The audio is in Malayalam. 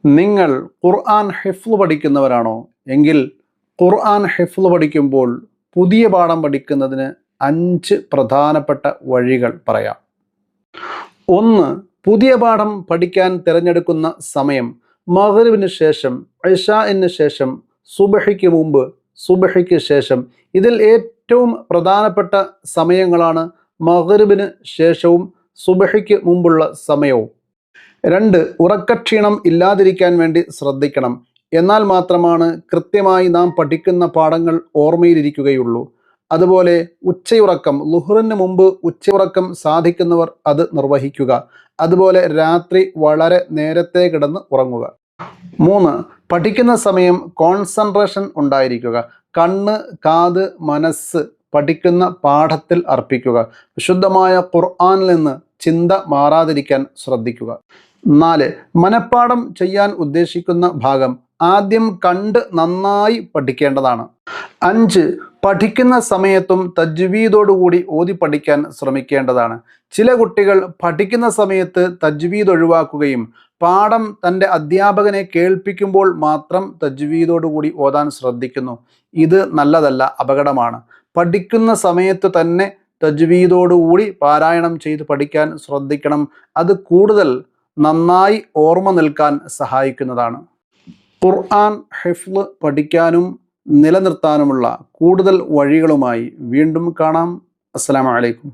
നിങ്ങൾ ഖുർആൻ ഹിഫ്ള് പഠിക്കുന്നവരാണോ? എങ്കിൽ ഖുർആൻ ഹിഫ്ള് പഠിക്കുമ്പോൾ പുതിയ പാഠം പഠിക്കുന്നതിന് 5 പ്രധാനപ്പെട്ട വഴികൾ പറയാം. 1. പുതിയ പാഠം പഠിക്കാൻ തിരഞ്ഞെടുക്കുന്ന സമയം മഗ്‌രിബിന് ശേഷം, ഇശാഇന് ശേഷം, സുബ്ഹിക്ക് മുമ്പ്, സുബ്ഹിക്ക് ശേഷം. ഇതിൽ ഏറ്റവും പ്രധാനപ്പെട്ട സമയങ്ങളാണ് മഗ്‌രിബിന് ശേഷവും സുബ്ഹിക്ക് മുമ്പുള്ള സമയവും. 2. ഉറക്കക്ഷീണം ഇല്ലാതിരിക്കാൻ വേണ്ടി ശ്രദ്ധിക്കണം. എന്നാൽ മാത്രമാണ് കൃത്യമായി നാം പഠിക്കുന്ന പാഠങ്ങൾ ഓർമ്മയിലിരിക്കുകയുള്ളൂ. അതുപോലെ ഉച്ചയുറക്കം, ളുഹ്റിന് മുമ്പ് ഉച്ചയുറക്കം സാധിക്കുന്നവർ അത് നിർവഹിക്കുക. അതുപോലെ രാത്രി വളരെ നേരത്തെ കിടന്ന് ഉറങ്ങുക. 3. പഠിക്കുന്ന സമയം കോൺസെൻട്രേഷൻ ഉണ്ടായിരിക്കുക. കണ്ണ്, കാത്, മനസ്സ് പഠിക്കുന്ന പാഠത്തിൽ അർപ്പിക്കുക. വിശുദ്ധമായ ഖുർആനിൽ നിന്ന് ചിന്ത മാറാതിരിക്കാൻ ശ്രദ്ധിക്കുക. 4. മനഃപ്പാഠം ചെയ്യാൻ ഉദ്ദേശിക്കുന്ന ഭാഗം ആദ്യം കണ്ട് നന്നായി പഠിക്കേണ്ടതാണ്. 5. പഠിക്കുന്ന സമയത്തും തജ്വീദോടുകൂടി ഓതി പഠിക്കാൻ ശ്രമിക്കേണ്ടതാണ്. ചില കുട്ടികൾ പഠിക്കുന്ന സമയത്ത് തജ്വീദ് ഒഴിവാക്കുകയും പാഠം തൻ്റെ അധ്യാപകനെ കേൾപ്പിക്കുമ്പോൾ മാത്രം തജ്വീദോടുകൂടി ഓതാൻ ശ്രദ്ധിക്കുന്നു. ഇത് നല്ലതല്ല, അപകടമാണ്. പഠിക്കുന്ന സമയത്ത് തന്നെ തജ്വീദോടുകൂടി പാരായണം ചെയ്ത് പഠിക്കാൻ ശ്രദ്ധിക്കണം. അത് കൂടുതൽ നന്നായി ഓർമ്മ നിൽക്കാൻ സഹായിക്കുന്നതാണ്. ഖുർആൻ ഹിഫ്ള് പഠിക്കാനും നിലനിർത്താനുമുള്ള കൂടുതൽ വഴികളുമായി വീണ്ടും കാണാം. അസ്സലാമു അലൈക്കും.